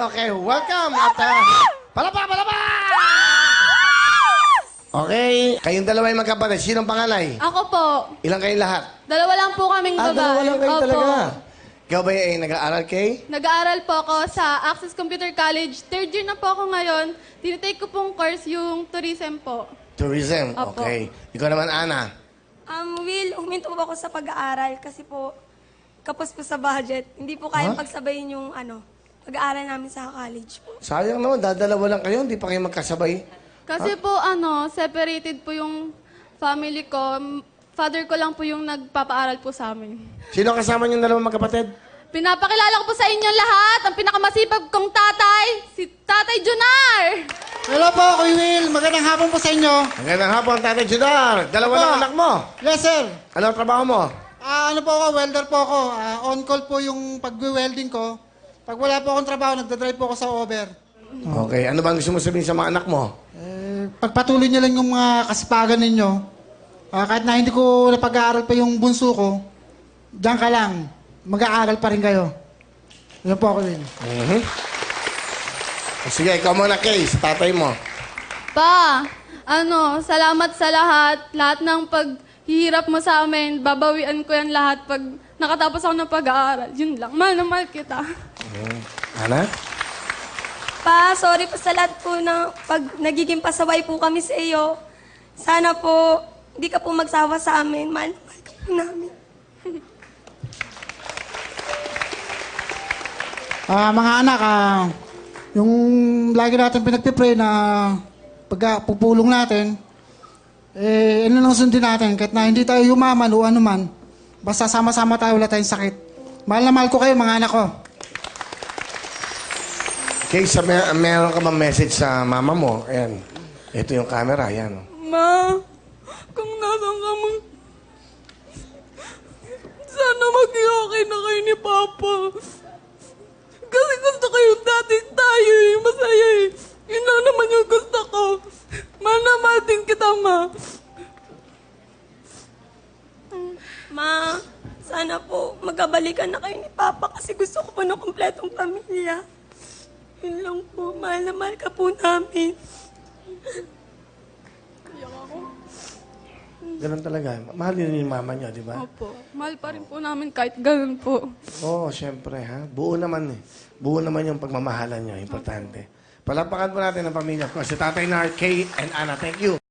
Okay, welcome at palapa! Okay, kayong dalawa yung magkapatid. Sinong panganay? Ako po. Ilang kayo lahat? Dalawa lang po kaming babae. Dalawa lang kayo Opo. talaga. Ikaw ba ay nag-aaral kay? Nag-aaral po ako sa Access Computer College. Third year na po ako ngayon. Tinitake ko pong course yung tourism po. Tourism, Opo. okay. Ikaw naman, Ana. Will, huminto po ako sa pag-aaral kasi po, kapos po sa budget. Hindi po kayang pagsabayin yung pag-aaral namin sa college po. Sayang naman, dadalawa lang kayo, hindi pa kayo magkasabay. Kasi po, separated po yung family ko. Father ko lang po yung nagpapaaral po sa amin. Sino kasama niyong dalawang magkapatid? Pinapakilala ko po sa inyo lahat ang pinakamasipag kong tatay, si Tatay Junar! Hello po, Kuya Will. Magandang hapon po sa inyo. Magandang hapon, Tatay Judar. Dalawa Opo. lang anak mo. Yes, sir. Ano ang trabaho mo? Ano po ako, welder po ako. On-call po yung pag-welding ko. Pag wala po akong trabaho, nagdadrive po ako sa over. Okay, ano bang gusto mo sabihin sa mga anak mo? Pagpatuloy niyo lang yung mga kasipagan ninyo. Kahit na hindi ko napag-aaral pa yung bunso ko, diyan ka lang. Mag-aaral pa rin kayo. Yan po ako din. Sige, ikaw muna, Kay, sa tatay mo. Pa, salamat sa lahat ng paghihirap mo sa amin. Babawian ko yan lahat pag nakatapos ako ng pag-aaral. Yun lang, mahal na mahal kita. Ana? Pa, sorry po sa lahat po na pag nagiging pasaway po kami sa iyo. Sana po, hindi ka po magsawa sa amin. Mahal na mahal ka po namin. Mga anak, yung lagi natin pinagpipray na pagpupulong natin, ano nang sundin natin, kahit na hindi tayo yumaman o ano man, basta sama-sama tayo, wala tayong sakit. Mahal na mahal ko kayo, mga anak ko. Kay, meron ka bang message sa mama mo? Ayan. Ito yung camera, ayan. Ma, kung nasan ka mo, sana maging okay na kayo ni Papa. Kasi gusto ko yung dating tayo masaya Yun lang naman yung gusto ko. Mahal na mahal din kita, Ma. Ma, sana po magkabalikan na kayo ni Papa kasi gusto ko po ng kompletong pamilya. Yun lang po, mahal na mahal ka po namin. Ganun talaga. Mahal din yung mama niyo, di ba? Opo, mahal pa rin po namin kahit ganun po. Oo, syempre, ha? Buo naman eh. Buo naman yung pagmamahalan niyo. Importante. Palapakan po natin ang pamilya ko. Si Tatay Nar, Kay, and Ana. Thank you.